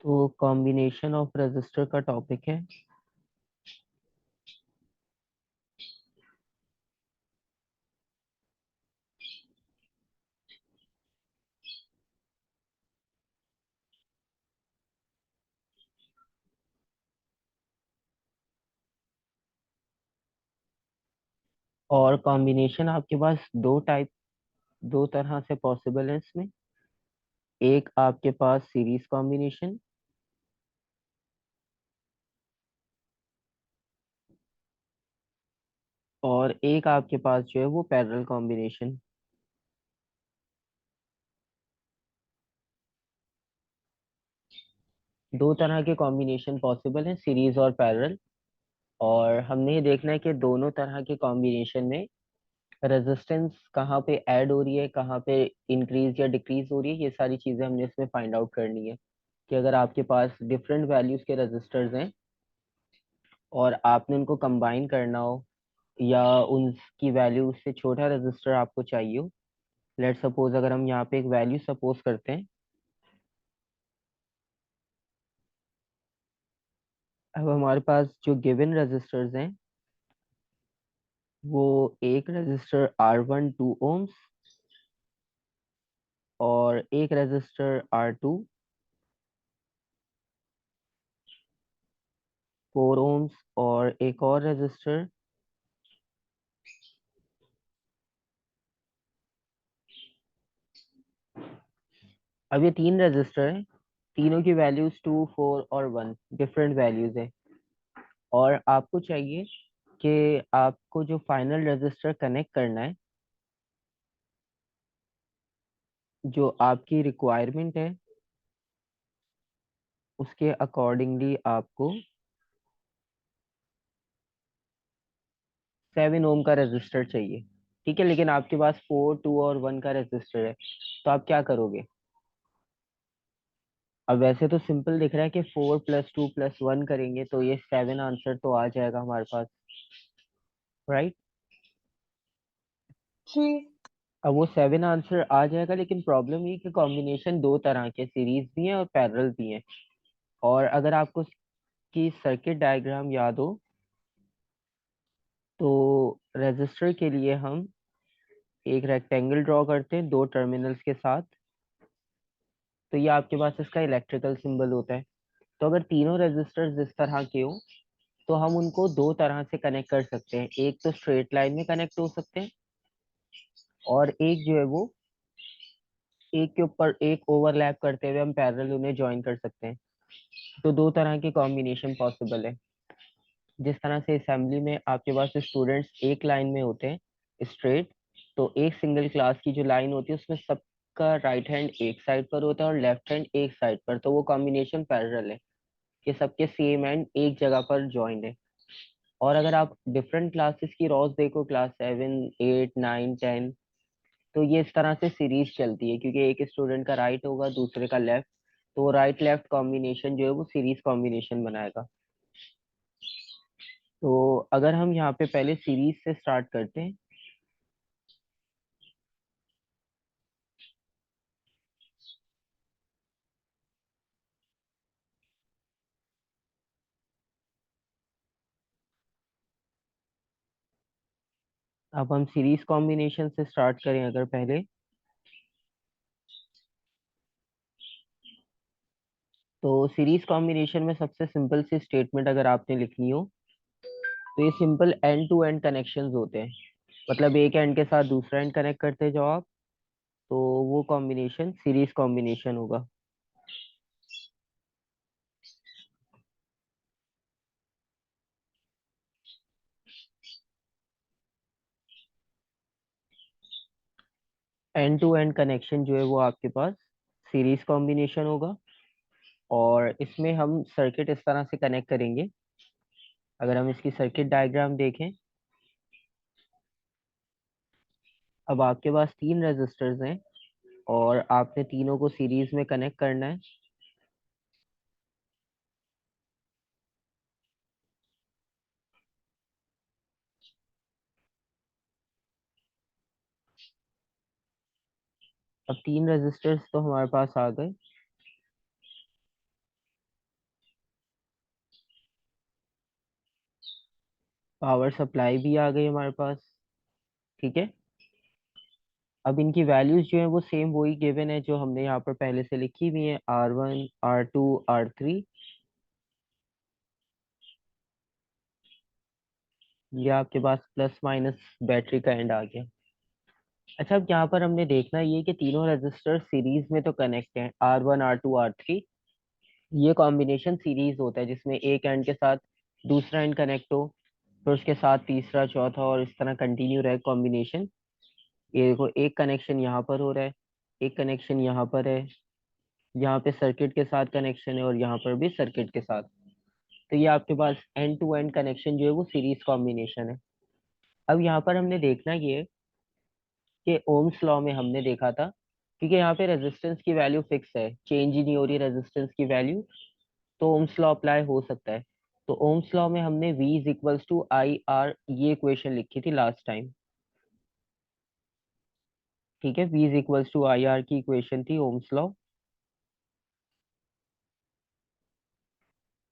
तो combination of register का topic है। और कॉम्बिनेशन आपके पास दो तरह से पॉसिबल है इसमें। एक आपके पास सीरीज कॉम्बिनेशन और एक आपके पास जो है वो पैरेलल कॉम्बिनेशन। दो तरह के कॉम्बिनेशन पॉसिबल है, सीरीज और पैरेलल। और हमने ये देखना है कि दोनों तरह के कॉम्बिनेशन में रेजिस्टेंस कहाँ पे ऐड हो रही है, कहाँ पे इंक्रीज या डिक्रीज हो रही है। ये सारी चीजें हमने इसमें फाइंड आउट करनी है कि अगर आपके पास डिफरेंट वैल्यूज के रेजिस्टर्स हैं और आपने उनको कंबाइन करना हो, या उनकी वैल्यू उससे छोटा रेजिस्टर आपको चाहिए हो। लेट सपोज अगर हम यहाँ पे एक वैल्यू सपोज करते हैं। अब हमारे पास जो गिवन रेजिस्टर्स हैं वो एक रेजिस्टर R1 2 ohms और एक रेजिस्टर R2 4 ohms और एक और रेजिस्टर। अब ये तीन रजिस्टर हैं, तीनों की वैल्यूज 2 4 और 1 डिफरेंट वैल्यूज है। और आपको चाहिए कि आपको जो फाइनल रजिस्टर कनेक्ट करना है, जो आपकी रिक्वायरमेंट है उसके अकॉर्डिंगली आपको 7 ohm का रजिस्टर चाहिए। ठीक है, लेकिन आपके पास 4 2 और 1 का रजिस्टर है, तो आप क्या करोगे? अब वैसे तो सिंपल दिख रहा है कि 4 + 2 + 1 करेंगे तो ये 7 आंसर तो आ जाएगा हमारे पास, राइट। जी। अब वो 7 आंसर आ जाएगा, लेकिन प्रॉब्लम ये कि कॉम्बिनेशन दो तरह के सीरीज भी हैं और पैरेलल भी हैं। और अगर आपको की सर्किट डायग्राम याद हो तो रेजिस्टर के लिए हम एक रेक्टेंगल ड्रॉ करते हैं दो टर्मिनल्स के साथ। तो ये आपके पास इसका इलेक्ट्रिकल सिंबल होता है। तो अगर तीनों रेजिस्टर्स इस तरह के हो तो हम उनको दो तरह से कनेक्ट कर सकते हैं। एक तो स्ट्रेट लाइन में कनेक्ट हो सकते हैं और एक जो है वो एक के ऊपर एक ओवरलैप करते हुए हम पैरेलल उन्हें ज्वाइन कर सकते हैं। तो दो तरह के कॉम्बिनेशन पॉसिबल है। जिस तरह से असेंबली में आपके पास स्टूडेंट्स एक लाइन में होते हैं स्ट्रेट, तो एक सिंगल क्लास की जो लाइन होती है उसमें सबका राइट हैंड एक साइड पर होता है और लेफ्ट हैंड एक साइड पर, तो वो कॉम्बिनेशन पैरेलल है कि सबके सेम एंड एक जगह पर ज्वाइंट है। और अगर आप डिफरेंट क्लासेस की रॉस देखो, क्लास 7 8 9 10, तो ये इस तरह से सीरीज चलती है क्योंकि एक स्टूडेंट का राइट होगा दूसरे का लेफ्ट, तो वो राइट लेफ्ट कॉम्बिनेशन जो है वो सीरीज कॉम्बिनेशन बनाएगा। तो अगर हम यहाँ पे पहले सीरीज से स्टार्ट करते हैं। अब हम सीरीज कॉम्बिनेशन से स्टार्ट करें अगर पहले, तो सीरीज कॉम्बिनेशन में सबसे सिंपल सी स्टेटमेंट अगर आपने लिखनी हो तो ये simple end to end connections होते हैं। मतलब एक एंड के साथ दूसरा एंड कनेक्ट करते जाओ आप, तो वो कॉम्बिनेशन सीरीज कॉम्बिनेशन होगा। एंड टू एंड कनेक्शन जो है वो आपके पास सीरीज कॉम्बिनेशन होगा। और इसमें हम सर्किट इस तरह से कनेक्ट करेंगे। अगर हम इसकी सर्किट डायग्राम देखें, अब आपके पास तीन रेजिस्टर्स हैं और आपने तीनों को सीरीज में कनेक्ट करना है। अब तीन रेजिस्टर्स तो हमारे पास आ गए। पावर सप्लाई भी आ गई हमारे पास। ठीक है, अब इनकी वैल्यूज जो है वो सेम वही गिवन है जो हमने यहाँ पर पहले से लिखी हुई है, R1 R2 R3। ये आपके पास प्लस माइनस बैटरी का एंड आ गया। अच्छा, अब यहाँ पर हमने देखना ये कि तीनों रजिस्टर सीरीज में तो कनेक्ट हैं, R1 R2 R3। ये कॉम्बिनेशन सीरीज होता है जिसमें एक एंड के साथ दूसरा एंड कनेक्ट हो, फिर उसके साथ तीसरा चौथा और इस तरह कंटिन्यू रहे कॉम्बिनेशन। ये देखो, एक कनेक्शन यहाँ पर हो रहा है, एक कनेक्शन यहाँ पर है, यहाँ पे सर्किट के साथ कनेक्शन है और यहाँ पर भी सर्किट के साथ। तो ये आपके पास एंड टू एंड कनेक्शन जो है वो सीरीज कॉम्बिनेशन है। अब यहाँ पर हमने देखना ये कि ओम्स लॉ में हमने देखा था, क्योंकि यहाँ पे रेजिस्टेंस की वैल्यू फिक्स है, चेंज ही नहीं हो रही रेजिस्टेंस की वैल्यू, तो ओम्स लॉ अप्लाई हो सकता है। तो ओम्स लॉ में हमने V is equals to I R ये इक्वेशन लिखी थी लास्ट टाइम। ठीक है, V is equals to I R की इक्वेशन थी Ohm's law.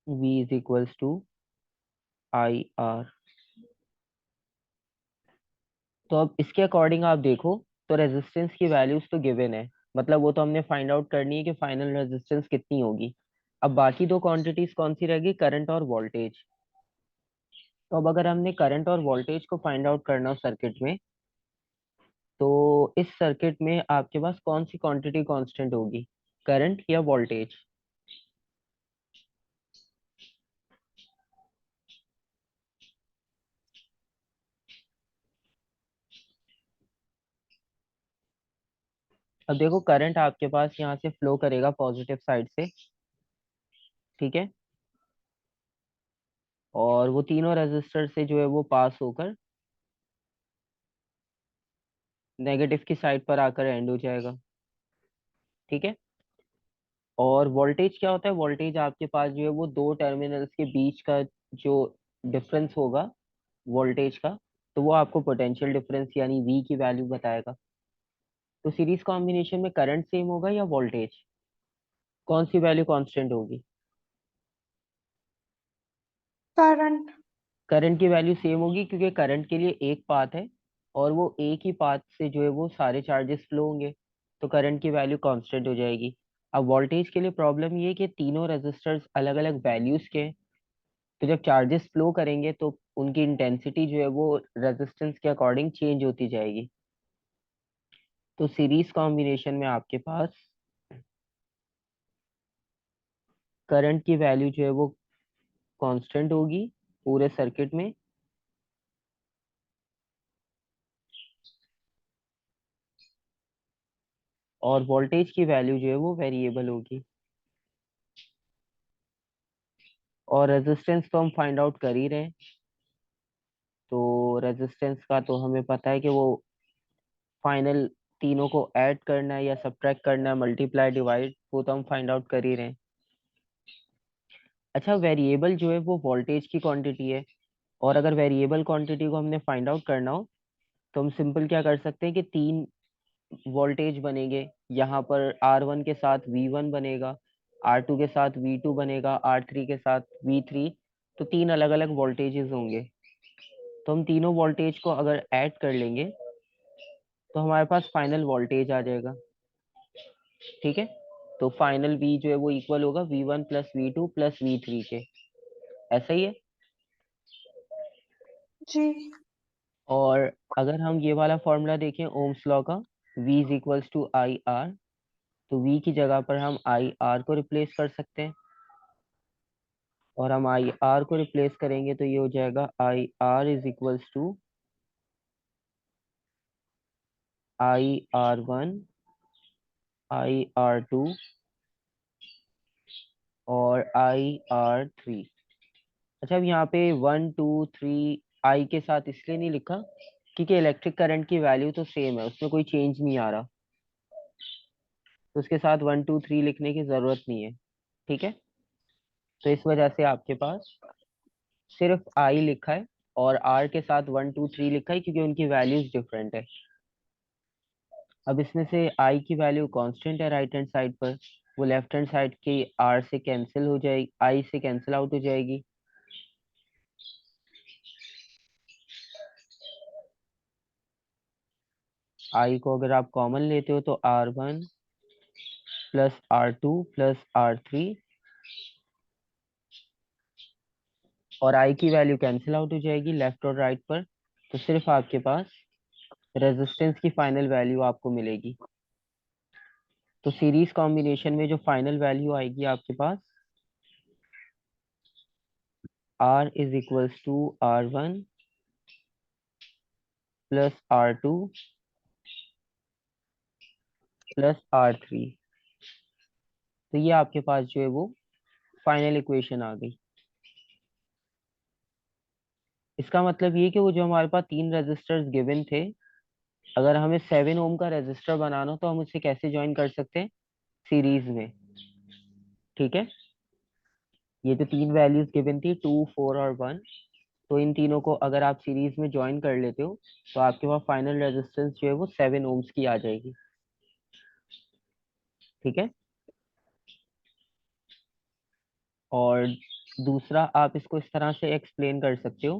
V is equals to I R. तो अब इसके अकॉर्डिंग आप देखो, तो रेजिस्टेंस की वैल्यूज तो गिवन है, मतलब वो तो हमने फाइंड आउट करनी है कि फाइनल रेजिस्टेंस कितनी होगी। अब बाकी दो क्वांटिटीज कौन सी रहेगी, करंट और वोल्टेज। तो अब अगर हमने करंट और वोल्टेज को फाइंड आउट करना हो सर्किट में, तो इस सर्किट में आपके पास कौन सी क्वांटिटी कांस्टेंट होगी, करंट या वोल्टेज। अब देखो, करंट आपके पास यहाँ से फ्लो करेगा पॉजिटिव साइड से। ठीक है, और वो तीनों रेजिस्टर से जो है वो पास होकर नेगेटिव की साइड पर आकर एंड हो जाएगा। ठीक है, और वोल्टेज क्या होता है, वोल्टेज आपके पास जो है वो दो टर्मिनल्स के बीच का जो डिफरेंस होगा वोल्टेज का, तो वो आपको पोटेंशियल डिफरेंस यानी V की वैल्यू बताएगा। तो सीरीज कॉम्बिनेशन में करंट सेम होगा या वोल्टेज, कौन सी वैल्यू कांस्टेंट होगी। करंट। करंट की वैल्यू सेम होगी, क्योंकि करंट के लिए एक पाथ है और वो एक ही पाथ से जो है वो सारे चार्जेस फ्लो होंगे, तो करंट की वैल्यू कांस्टेंट हो जाएगी। अब वोल्टेज के लिए प्रॉब्लम ये है कि तीनों रेजिस्टर्स अलग अलग वैल्यूज के हैं, तो जब चार्जेस फ्लो करेंगे तो उनकी इंटेंसिटी जो है वो रेजिस्टेंस के अकॉर्डिंग चेंज होती जाएगी। तो सीरीज कॉम्बिनेशन में आपके पास करंट की वैल्यू जो है वो कांस्टेंट होगी पूरे सर्किट में, और वोल्टेज की वैल्यू जो है वो वेरिएबल होगी। और रेजिस्टेंस तो हम फाइंड आउट कर ही रहे हैं, तो रेजिस्टेंस का तो हमें पता है कि वो फाइनल तीनों को ऐड करना है या सब्ट्रैक्ट करना है, मल्टीप्लाई डिवाइड, वो तो हम फाइंड आउट कर ही रहे हैं। अच्छा, वेरिएबल जो है वो वोल्टेज की क्वांटिटी है, और अगर वेरिएबल क्वांटिटी को हमने फाइंड आउट करना हो तो हम सिंपल क्या कर सकते हैं कि तीन वोल्टेज बनेंगे। यहाँ पर R1 के साथ V1 बनेगा, R2 के साथ V2 बनेगा, R3 के साथ V3। तो तीन अलग अलग वोल्टेजेस होंगे, तो हम तीनों वोल्टेज को अगर ऐड कर लेंगे तो हमारे पास फाइनल वोल्टेज आ जाएगा। ठीक है, तो फाइनल V जो है वो इक्वल होगा V1 plus V2 plus V3 के। ऐसा ही है। जी। और अगर हम ये वाला फॉर्मूला देखें ओम्स लॉ का, V is equals to I R, तो V की जगह पर हम आई आर को रिप्लेस कर सकते हैं, और हम आई आर को रिप्लेस करेंगे तो ये हो जाएगा I R is equals to IR1 IR2 और IR3। अच्छा, अब यहाँ पे 1 2 3 आई के साथ इसलिए नहीं लिखा क्योंकि इलेक्ट्रिक करंट की वैल्यू तो सेम है, उसमें कोई चेंज नहीं आ रहा, तो उसके साथ 1 2 3 लिखने की जरूरत नहीं है। ठीक है, तो इस वजह से आपके पास सिर्फ आई लिखा है, और आर के साथ 1 2 3 लिखा है क्योंकि उनकी वैल्यूज डिफरेंट है। अब इसमें से आई की वैल्यू कांस्टेंट है राइट हैंड साइड पर, वो लेफ्ट हैंड साइड की आर से कैंसिल हो जाएगी, आई से कैंसिल आउट हो जाएगी। आई को अगर आप कॉमन लेते हो तो R1 plus R2 plus R3, और आई की वैल्यू कैंसिल आउट हो जाएगी लेफ्ट और राइट पर, तो सिर्फ आपके पास रेजिस्टेंस की फाइनल वैल्यू आपको मिलेगी। तो सीरीज कॉम्बिनेशन में जो फाइनल वैल्यू आएगी आपके पास, R is equals to R1 plus R2 plus R3। तो ये आपके पास जो है वो फाइनल इक्वेशन आ गई। इसका मतलब ये कि वो जो हमारे पास तीन रेजिस्टर्स गिवन थे, अगर हमें 7 ओम का रेजिस्टर बनाना हो तो हम उसे कैसे ज्वाइन कर सकते हैं, सीरीज में। ठीक है, ये जो तीन वैल्यूज गिवन थी 2, 4 और 1, तो इन तीनों को अगर आप सीरीज में ज्वाइन कर लेते हो तो आपके पास फाइनल रेजिस्टेंस जो है वो 7 ओम्स की आ जाएगी। ठीक है, और दूसरा आप इसको इस तरह से एक्सप्लेन कर सकते हो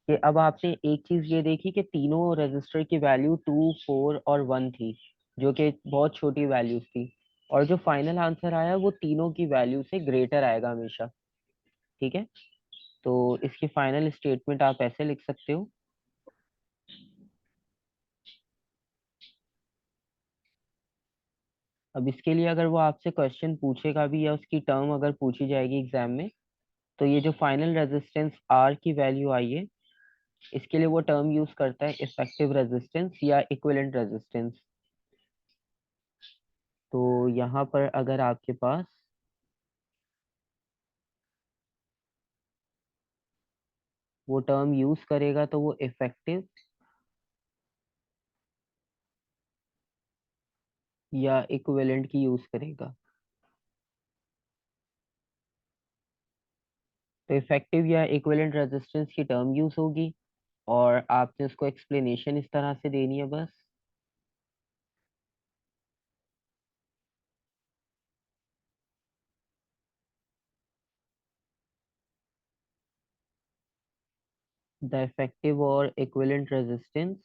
कि अब आपने एक चीज ये देखी कि तीनों रजिस्टर की वैल्यू 2, 4 और 1 थी, जो कि बहुत छोटी वैल्यूज थी, और जो फाइनल आंसर आया वो तीनों की वैल्यू से ग्रेटर आएगा हमेशा। ठीक है, तो इसकी फाइनल स्टेटमेंट आप ऐसे लिख सकते हो। अब इसके लिए अगर वो आपसे क्वेश्चन पूछेगा भी या उसकी टर्म अगर पूछी जाएगी एग्जाम में, तो ये जो फाइनल रेजिस्टेंस आर की वैल्यू आई है, इसके लिए वो टर्म यूज करता है इफेक्टिव रेजिस्टेंस या इक्विवेलेंट रेजिस्टेंस। तो यहाँ पर अगर आपके पास वो टर्म यूज करेगा तो वो इफेक्टिव या इक्विवेलेंट की यूज करेगा। तो इफेक्टिव या इक्विवेलेंट रेजिस्टेंस की टर्म यूज होगी, और आपने उसको एक्सप्लेनेशन इस तरह से देनी है बस। द इफेक्टिव और equivalent resistance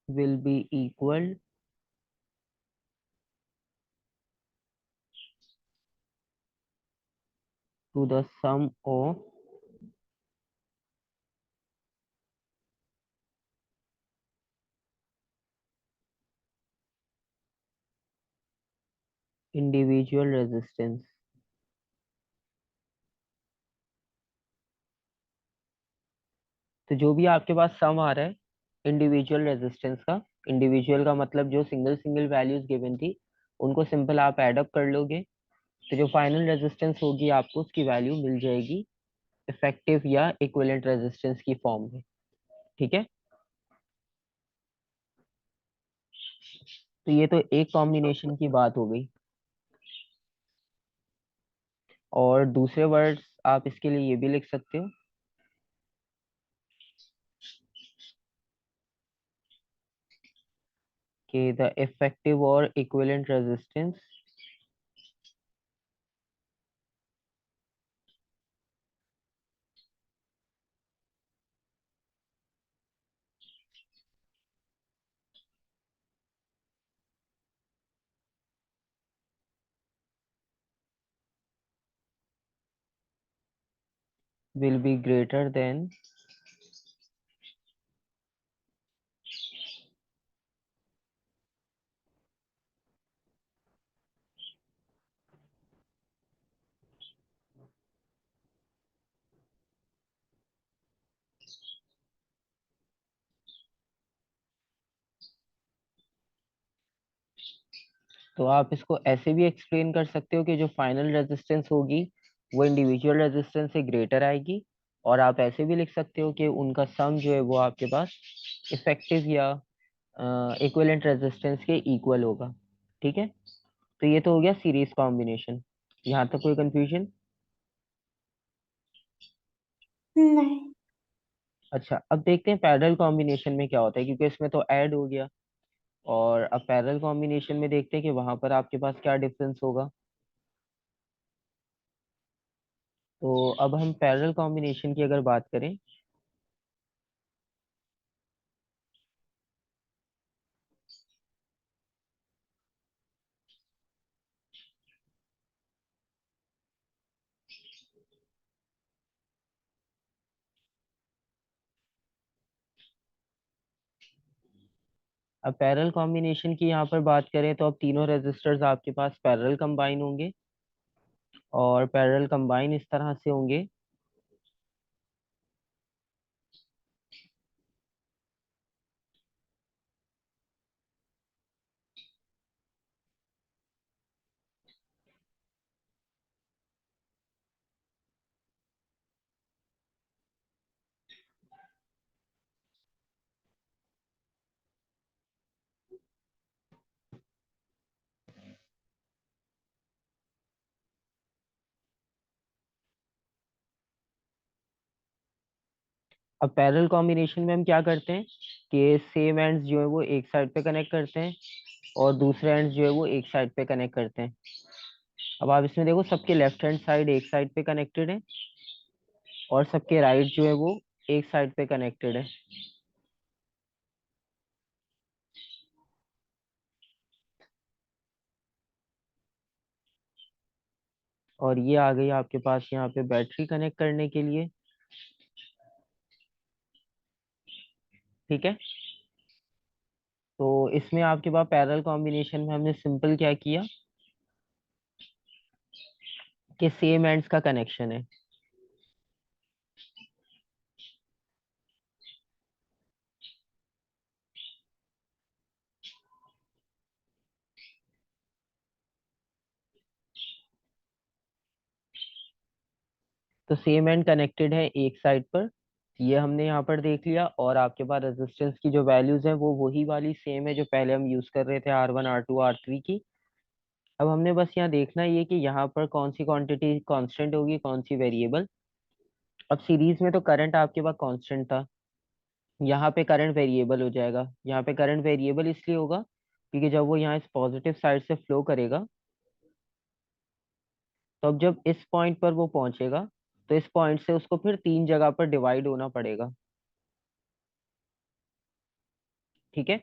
will be equal to the sum of individual resistance। तो जो भी आपके पास सम आ रहा है इंडिविजुअल रेजिस्टेंस का, इंडिविजुअल का मतलब जो सिंगल सिंगल वैल्यूज गिवन थी उनको सिंपल आप एड अप कर लोगे, तो जो फाइनल रेजिस्टेंस होगी आपको उसकी वैल्यू मिल जाएगी इफेक्टिव या इक्विवेलेंट रेजिस्टेंस की फॉर्म में। ठीक है, तो ये तो एक कॉम्बिनेशन की बात हो गई। और दूसरे वर्ड्स आप इसके लिए ये भी लिख सकते हो कि द इफेक्टिव और equivalent resistance will be greater than तो आप इसको ऐसे भी एक्सप्लेन कर सकते हो कि जो फाइनल रेजिस्टेंस होगी वो इंडिविजुअल रेजिस्टेंस से ग्रेटर आएगी, और आप ऐसे भी लिख सकते हो कि उनका सम जो है वो आपके पास इफेक्टिव या इक्विवेलेंट रेजिस्टेंस के इक्वल होगा। ठीक है, तो ये तो हो गया सीरीज कॉम्बिनेशन। यहाँ तक कोई कंफ्यूजन? नहीं। अच्छा, अब देखते हैं पैरेलल कॉम्बिनेशन में क्या होता है, क्योंकि इसमें तो ऐड हो गया। और अब पैरेलल कॉम्बिनेशन में देखते हैं कि वहां पर आपके पास क्या डिफरेंस होगा। तो अब हम पैरेलल कॉम्बिनेशन की अगर बात करें, अब पैरेलल कॉम्बिनेशन की यहाँ पर बात करें तो अब तीनों रेजिस्टर्स आपके पास पैरेलल कंबाइन होंगे, और पैरेलल कंबाइन इस तरह से होंगे। अब पैरेलल कॉम्बिनेशन में हम क्या करते हैं कि सेम एंड्स जो है वो एक साइड पे कनेक्ट करते हैं, और दूसरे एंड्स जो है वो एक साइड पे कनेक्ट करते हैं। अब आप इसमें देखो, सबके लेफ्ट हैंड साइड एक साइड पे कनेक्टेड है, और सबके राइट जो है वो एक साइड पे कनेक्टेड है। और ये आ गई आपके पास यहाँ पे बैटरी कनेक्ट करने के लिए। ठीक है। तो इसमें आपके पास पैरेलल कॉम्बिनेशन में हमने सिंपल क्या किया कि सेम एंड्स का कनेक्शन है। तो सेम एंड कनेक्टेड है एक साइड पर, ये हमने यहाँ पर देख लिया। और आपके पास रेजिस्टेंस की जो वैल्यूज है वो वही वाली सेम है जो पहले हम यूज कर रहे थे, R1 R2 R3 की। अब हमने बस यहाँ देखना ये कि यहाँ पर कौन सी क्वांटिटी कांस्टेंट होगी, कौन सी वेरिएबल। अब सीरीज में तो करंट आपके पास कांस्टेंट था, यहाँ पे करंट वेरिएबल हो जाएगा। यहाँ पे करंट वेरिएबल इसलिए होगा क्योंकि जब वो यहाँ इस पॉजिटिव साइड से फ्लो करेगा, तो अब जब इस पॉइंट पर वो पहुंचेगा, तो इस पॉइंट से उसको फिर तीन जगह पर डिवाइड होना पड़ेगा। ठीक है।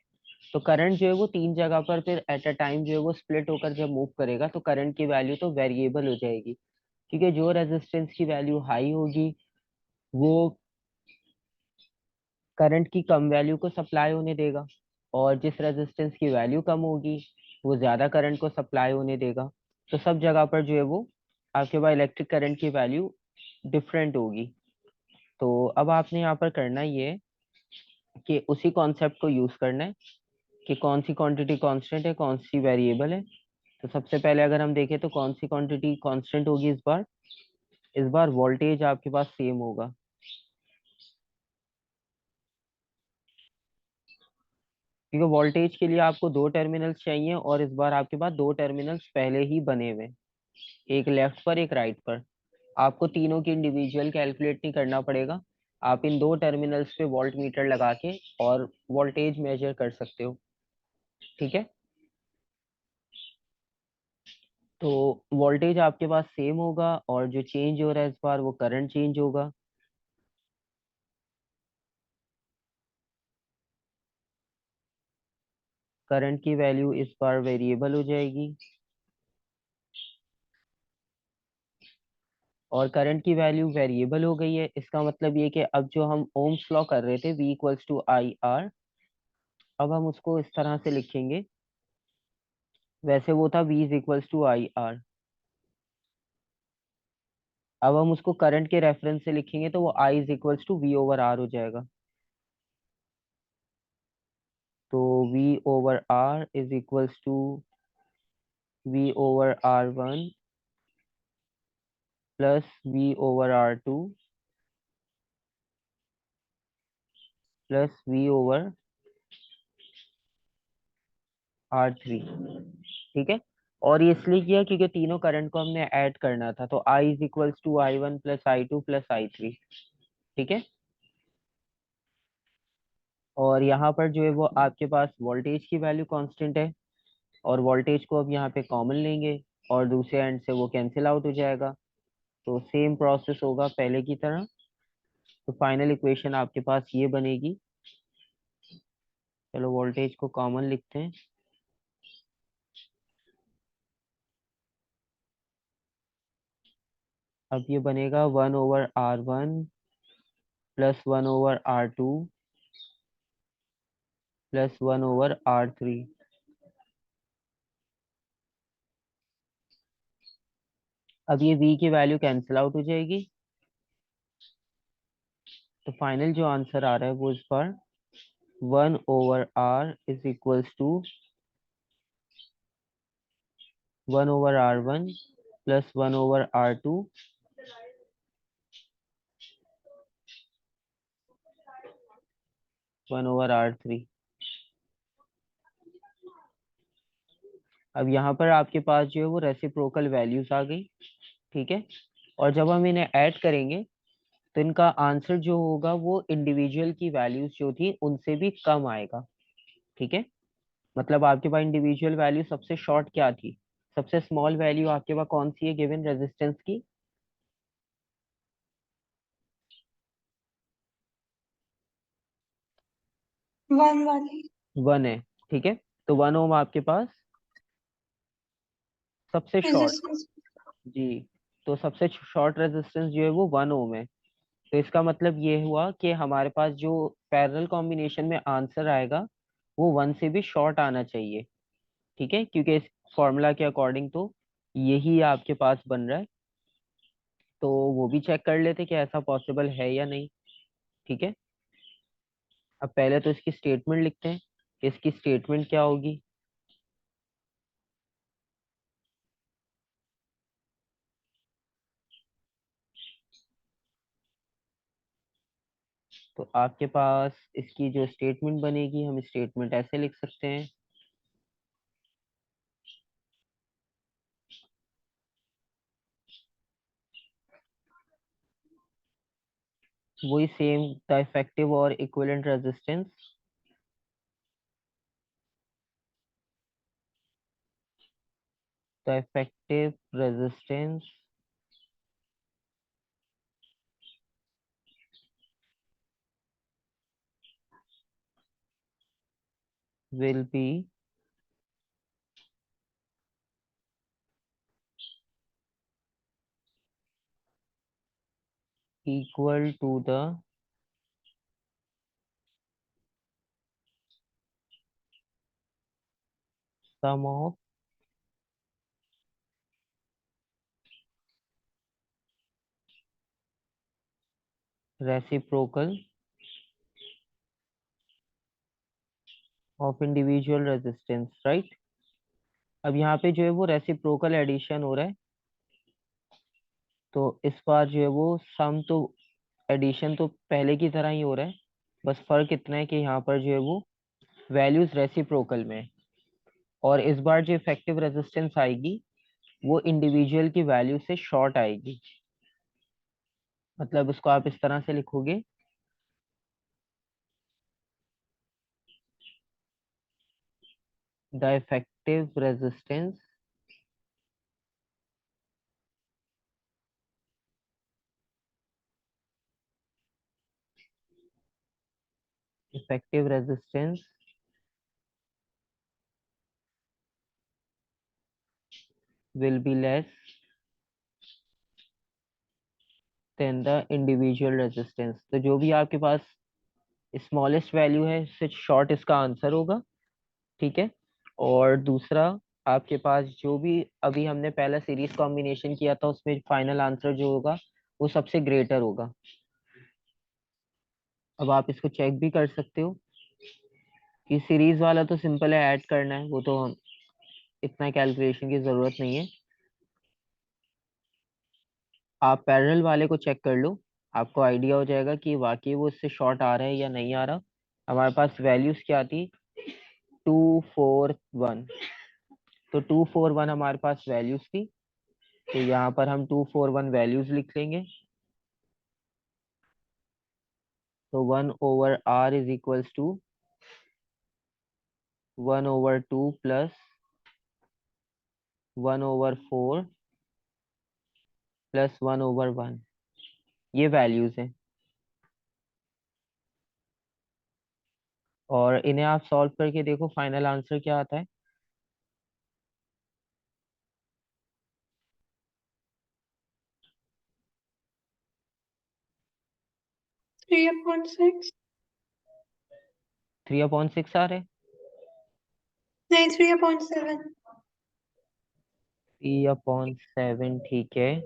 तो करंट जो है वो तीन जगह पर फिर एट अ टाइम जो है वो स्प्लिट होकर जब मूव करेगा, तो करंट की वैल्यू तो वेरिएबल हो जाएगी, क्योंकि जो रेजिस्टेंस की वैल्यू हाई होगी वो करंट की कम वैल्यू को सप्लाई होने देगा, और जिस रेजिस्टेंस की वैल्यू कम होगी वो ज्यादा करंट को सप्लाई होने देगा। तो सब जगह पर जो है वो आपके पास इलेक्ट्रिक करंट की वैल्यू डिफरेंट होगी। तो अब आपने यहाँ पर करना ये है कि उसी कॉन्सेप्ट को यूज करना है कि कौन सी क्वांटिटी कांस्टेंट है, कौन सी वेरिएबल है। तो सबसे पहले अगर हम देखें तो कौन सी क्वांटिटी कांस्टेंट होगी इस बार वोल्टेज आपके पास सेम होगा। क्योंकि वोल्टेज के लिए आपको दो टर्मिनल्स चाहिए, और इस बार आपके पास दो टर्मिनल्स पहले ही बने हुए हैं, एक लेफ्ट पर एक राइट पर। आपको तीनों की इंडिविजुअल कैलकुलेट नहीं करना पड़ेगा, आप इन दो टर्मिनल्स पे वोल्ट मीटर लगा के और वोल्टेज मेजर कर सकते हो। ठीक है। तो वोल्टेज आपके पास सेम होगा, और जो चेंज हो रहा है इस बार वो करंट चेंज होगा। करंट की वैल्यू इस बार वेरिएबल हो जाएगी, और करंट की वैल्यू वेरिएबल हो गई है। इसका मतलब ये कि अब जो हम ओम्स लॉ कर रहे थे, V equals to I R, अब हम उसको इस तरह से लिखेंगे। वैसे वो था V is equals to I R, अब हम उसको करंट के रेफरेंस से लिखेंगे तो वो I is equals to V over R हो जाएगा। तो V over R is equals to V over R1 plus V over R2 plus V over R3। ठीक है। और ये इसलिए किया क्योंकि तीनों करंट को हमने ऐड करना था, तो I is equals to I1 plus I2 plus I3। ठीक है। और यहाँ पर जो है वो आपके पास वोल्टेज की वैल्यू कांस्टेंट है, और वोल्टेज को अब यहाँ पे कॉमन लेंगे और दूसरे एंड से वो कैंसिल आउट हो जाएगा। तो सेम प्रोसेस होगा पहले की तरह। तो फाइनल इक्वेशन आपके पास ये बनेगी। चलो वोल्टेज को कॉमन लिखते हैं। अब ये बनेगा 1/R1 plus 1/R2 plus 1/R3। अब ये V की वैल्यू कैंसिल आउट हो जाएगी। तो फाइनल जो आंसर आ रहा है वो इस बार 1/R is equals to 1/R1 plus 1/R2 1/R3। अब यहाँ पर आपके पास जो है वो रेसिप्रोकल वैल्यूज आ गई। ठीक है। और जब हम इन्हें ऐड करेंगे तो इनका आंसर जो होगा वो इंडिविजुअल की वैल्यूज जो थी उनसे भी कम आएगा। ठीक है। मतलब आपके पास इंडिविजुअल वैल्यू सबसे शॉर्ट क्या थी, सबसे स्मॉल वैल्यू आपके पास कौन सी है गिवन रेजिस्टेंस की? 1 वाली 1 है। ठीक है। तो 1 ओम आपके पास सबसे शॉर्ट। रेजिस्टेंस। जी। तो सबसे शॉर्ट रेजिस्टेंस जो है वो 1 ओम है। तो इसका मतलब ये हुआ कि हमारे पास जो पैरेलल कॉम्बिनेशन में आंसर आएगा वो 1 से भी शॉर्ट आना चाहिए। ठीक है, क्योंकि इस फॉर्मूला के अकॉर्डिंग तो यही आपके पास बन रहा है। तो वो भी चेक कर लेते कि ऐसा पॉसिबल है या नहीं। ठीक है। अब पहले तो इसकी स्टेटमेंट लिखते हैं कि इसकी स्टेटमेंट क्या होगी। तो आपके पास इसकी जो स्टेटमेंट बनेगी, हम स्टेटमेंट ऐसे लिख सकते हैं। वही सेम, द इफेक्टिव और equivalent resistance, the effective resistance will be equal to the sum of reciprocal of individual resistance, right. अब यहाँ पे जो है वो रेसिप्रोकल एडिशन हो रहा है। तो इस बार जो है वो सम तो, एडिशन तो पहले की तरह ही हो रहा है। बस फर्क इतना है कि यहाँ पर जो है वो वैल्यूज रेसिप्रोकल में है। और इस बार जो इफेक्टिव रेजिस्टेंस आएगी वो इंडिविजुअल की वैल्यू से शॉर्ट आएगी। मतलब उसको आप इस तरह से लिखोगे, the effective resistance effective resistance will be less than the individual resistance। तो जो भी आपके पास स्मॉलेस्ट वैल्यू है इससे शॉर्ट इसका आंसर होगा। ठीक है। और दूसरा, आपके पास जो भी अभी हमने पहला सीरीज कॉम्बिनेशन किया था उसमें फाइनल आंसर जो होगा वो सबसे ग्रेटर होगा। अब आप इसको चेक भी कर सकते हो कि सीरीज वाला तो सिंपल है, ऐड करना है, वो तो हम इतना कैलकुलेशन की जरूरत नहीं है। आप पैरेलल वाले को चेक कर लो, आपको आइडिया हो जाएगा कि वाकई वो इससे शॉर्ट आ रहा है या नहीं आ रहा। हमारे पास वैल्यूज क्या थी, 241। तो 241 हमारे पास वैल्यूज थी। तो यहाँ पर हम 241 वैल्यूज लिख लेंगे। तो 1/R is equals to 1/2 plus 1/4 plus 1/1, ये वैल्यूज हैं। और इन्हें आप सॉल्व करके देखो फाइनल आंसर क्या आता है। 3/6। 3/6 आ रहे। नहीं, 3/7। 3/7 ठीक है।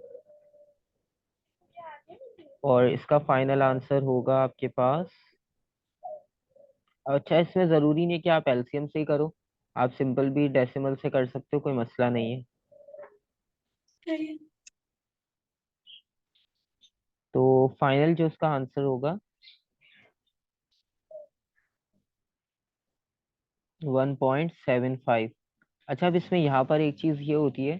और इसका फाइनल आंसर होगा आपके पास। अच्छा, इसमें जरूरी नहीं कि आप एलसीएम से ही करो, आप सिंपल भी डेसिमल से कर सकते हो, कोई मसला नहीं है। सही है। तो फाइनल जो इसका आंसर होगा 1.75। अच्छा, अब इसमें यहाँ पर एक चीज ये होती है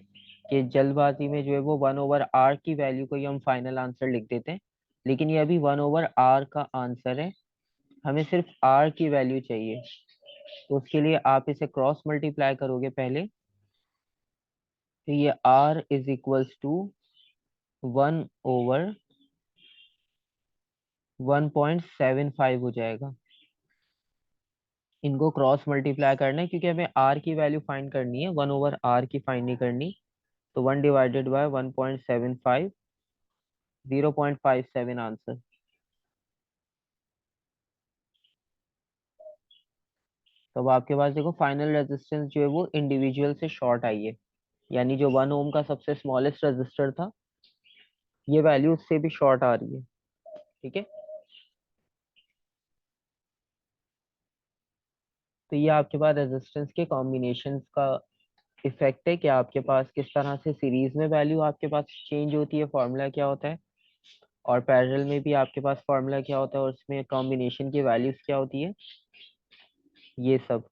कि जल्दबाजी में जो है वो 1/r की वैल्यू को ही हम फाइनल आंसर लिख देते हैं, लेकिन ये अभी 1/r का आंसर है, हमें सिर्फ r की वैल्यू चाहिए। तो उसके लिए आप इसे क्रॉस मल्टीप्लाई करोगे पहले, तो ये r इज इक्वल्स टू 1/1.75 हो जाएगा। इनको क्रॉस मल्टीप्लाई करना है क्योंकि हमें r की वैल्यू फाइंड करनी है, 1/r की फाइंड नहीं करनी। तो 1/1.75, 0.57 आंसर। तो अब आपके पास देखो फाइनल रेजिस्टेंस जो है वो इंडिविजुअल से शॉर्ट आई है, यानी जो 1 ओम का सबसे स्मॉलेस्ट रेजिस्टर था, ये वैल्यू उससे भी शॉर्ट आ रही है। ठीक है, तो ये आपके पास रेजिस्टेंस के कॉम्बिनेशन का इफेक्ट है कि आपके पास किस तरह से सीरीज में वैल्यू आपके पास चेंज होती है, फॉर्मूला क्या होता है, और पैरेलल में भी आपके पास फॉर्मूला क्या होता है और उसमें कॉम्बिनेशन की वैल्यूज क्या होती है, ये सब।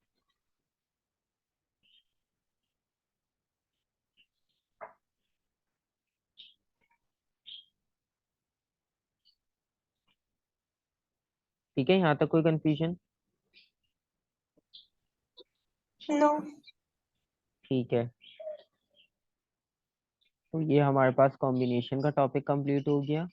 ठीक है, यहाँ तक कोई कंफ्यूजन? नो। ठीक है, तो ये हमारे पास कॉम्बिनेशन का टॉपिक कंप्लीट हो गया।